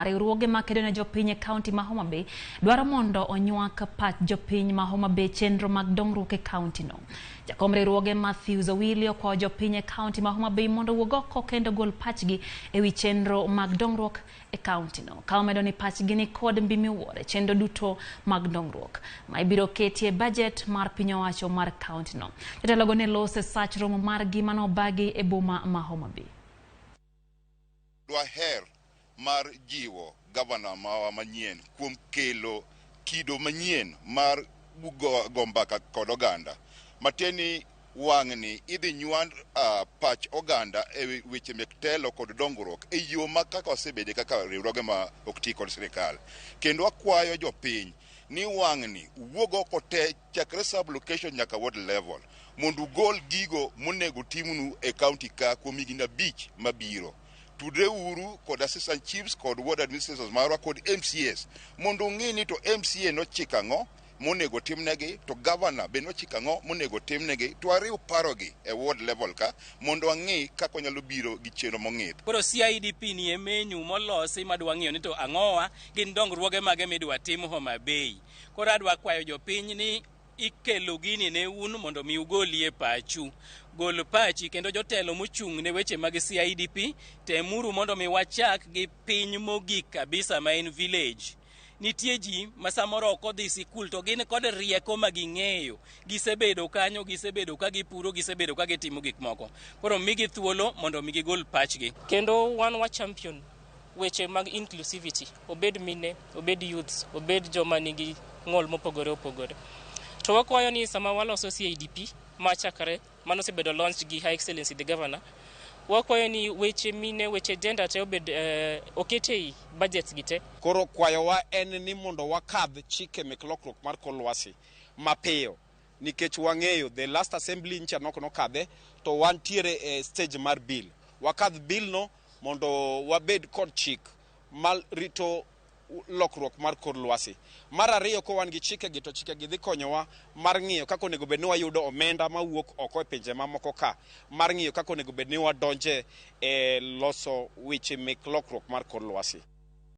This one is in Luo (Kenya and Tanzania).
Riwruoge makedo ne jopiny e kaunti ma Homa Bay dwaro mondo onywak pach jopiny ma Homa Bay chenro mag dongruok e kaunti no. Jakom riwruoge Matthews Owilio kwa jopiny e kaunti ma Homa Bay mondo wuog oko kendo gol pachgi ewi chenro mag dongruok e kaunti no. Ka omedo ni pachgi ni kod mbi miwuoro chenro duto mag dongruok ma ibiro keti e budget mar piny owacho mar kaunti no. Jatelogo ne lose sach romo margi manobagi e boma ma Homa Bay. Mar jiwo gavana mawa manyien kuom kelo kido manyien mar gombaka kod oganda mateni wang'ni idhi nywand pach oganda e weche mek telo kod dongruok e yo ma kaka osebede kaka riwruoge ma ok ti kod sirikal. Kendo akwayo jopiny ni wang'ni wuog oko te chakre sub location nyaka ward level mondo gol gigo monego timnu e county ka kuom higni 5 mabiro. Tudre uru kod assistant chiefs kod ward administrators marwa kod MCS mondo ng'ini to MCA no chikang'o monego timnegi to governor be no chikang'o monego timnegi to ariw parogi e ward level ka mondo ang'i kako nyalo biro gi chenro mong'ith. Koro CIDP ni e menyu molosi madwa ng'iyo ni to ang'owa gin dongruoge mage midwa tim Homa Bay. Koro adwa kwayo jopiny ni ikelo gini ne un mondo mi ugolie pachu. Gol pachi kendo jotelo mochung' ne weche mag CIDP temuru mondo mi wachak gi piny mogik kabisa ma en village. Nitie ji ma samoro ok odhi sikul to gin kod rieko ma ging'eyo, gisebedo kanyo, gisebedo ka gipuro, gisebedo ka gitimo gik moko. Koro migi thuolo mondo mi gigol pachgi. Kendo wan wa champion weche mag inclusivity, obed mine, obed youths, obed joma nigi ng'ol mopogore opogore. To wakwayo ni sama waloso CIDP machakre mano sebedo launch gi High Excellency the Governor, wakwayo ni weche mine, weche gender te obed okete budgets gite. Koro kwayo wa en ni mondo wakadh chike mek lokruok mar kor lwasi mapiyo nikech wang'eyo the last assembly ncha nokadhe to wantiere e stage mar bill. Wakadh bill no mondo wabed kod chik mal rito lokruok mar kor lwasi. Mar ariyo ko wan gi chikegi to chikegi dhi konyowa mar ng'iyo kako nego bed ni wayudo omenda mawuok oko e pinje mamoko ka, mar ng'iyo kako nego bed ni wadonje e loso weche mek lokruok mar kor lwasi.